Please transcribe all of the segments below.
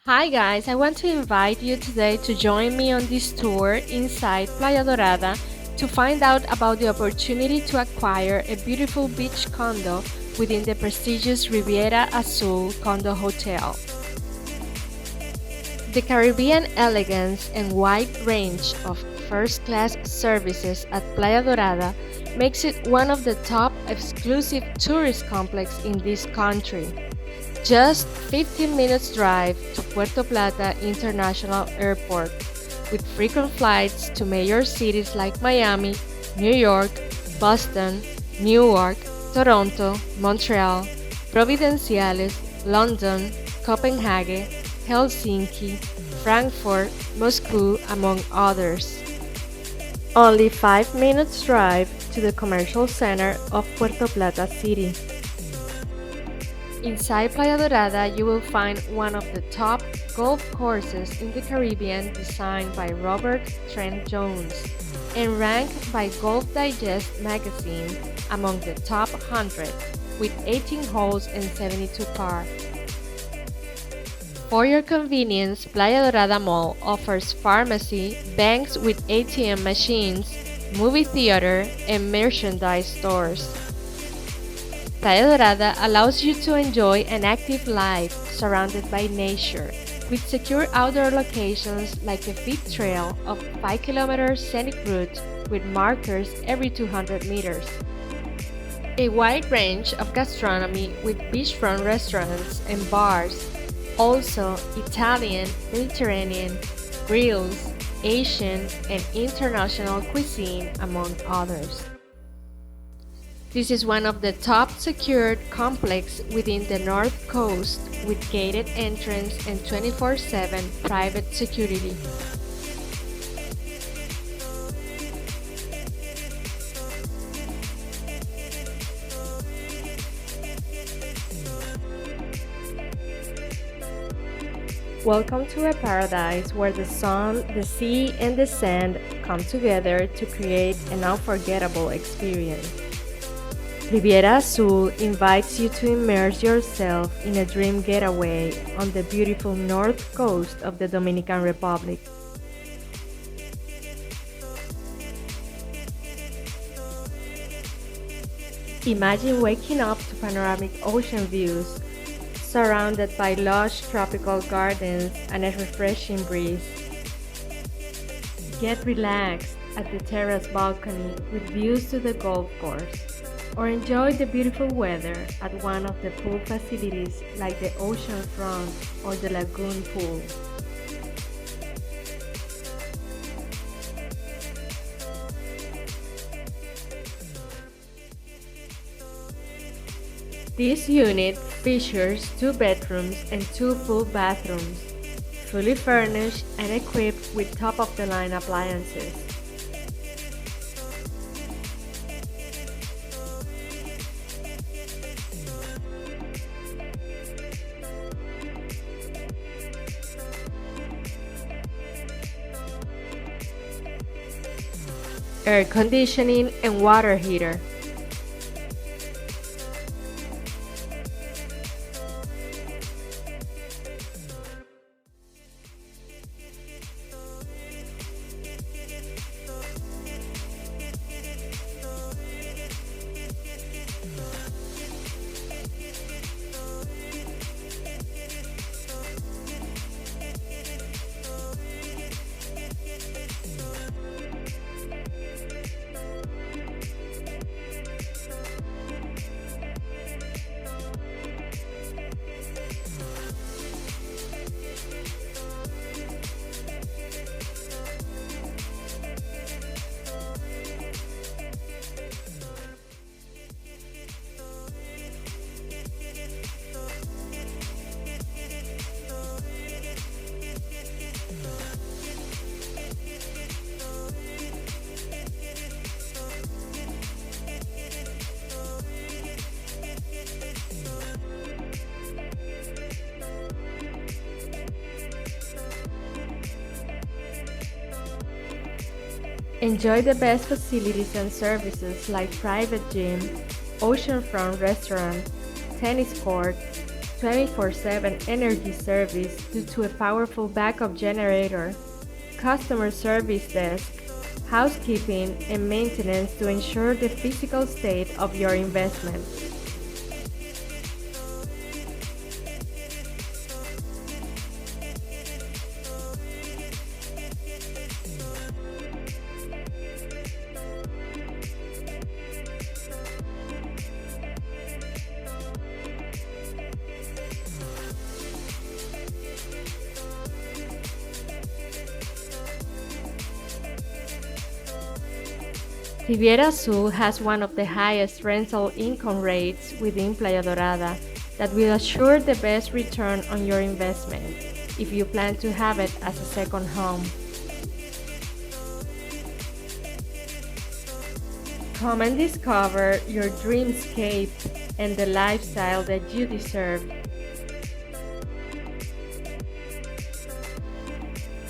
Hi guys, I want to invite you today to join me on this tour inside Playa Dorada to find out about the opportunity to acquire a beautiful beach condo within the prestigious Riviera Azul Condo Hotel. The Caribbean elegance and wide range of first-class services at Playa Dorada makes it one of the top exclusive tourist complexes in this country. Just 15 minutes drive to Puerto Plata International Airport, with frequent flights to major cities like Miami, New York, Boston, Newark, Toronto, Montreal, Providenciales, London, Copenhagen, Helsinki, Frankfurt, Moscow, among others. Only 5 minutes drive to the commercial center of Puerto Plata City. Inside Playa Dorada, you will find one of the top golf courses in the Caribbean designed by Robert Trent Jones and ranked by Golf Digest magazine among the top 100 with 18 holes and 72 par. For your convenience, Playa Dorada Mall offers pharmacy, banks with ATM machines, movie theater, and merchandise stores. Playa Dorada allows you to enjoy an active life surrounded by nature, with secure outdoor locations like a big trail of 5-kilometer scenic route with markers every 200 meters. A wide range of gastronomy with beachfront restaurants and bars, also Italian, Mediterranean, grills, Asian, and international cuisine among others. This is one of the top secured complexes within the North Coast with gated entrance and 24/7 private security. Welcome to a paradise where the sun, the sea, and the sand come together to create an unforgettable experience. Riviera Azul invites you to immerse yourself in a dream getaway on the beautiful north coast of the Dominican Republic. Imagine waking up to panoramic ocean views, surrounded by lush tropical gardens and a refreshing breeze. Get relaxed at the terrace balcony with views to the golf course, or enjoy the beautiful weather at one of the pool facilities like the ocean front or the lagoon pool. This unit features 2 bedrooms and 2 full bathrooms, fully furnished and equipped with top-of-the-line appliances. Air conditioning and water heater. Enjoy the best facilities and services like private gym, oceanfront restaurant, tennis court, 24/7 energy service due to a powerful backup generator, customer service desk, housekeeping, and maintenance to ensure the physical state of your investment. Riviera Azul has one of the highest rental income rates within Playa Dorada that will assure the best return on your investment if you plan to have it as a second home. Come and discover your dreamscape and the lifestyle that you deserve.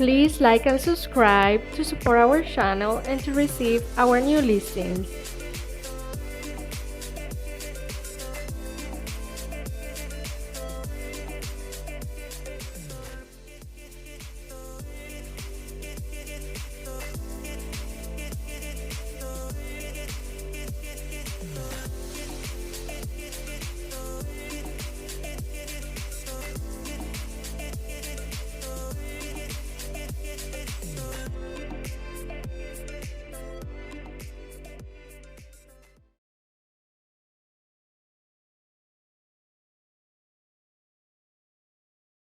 Please like and subscribe to support our channel and to receive our new listings.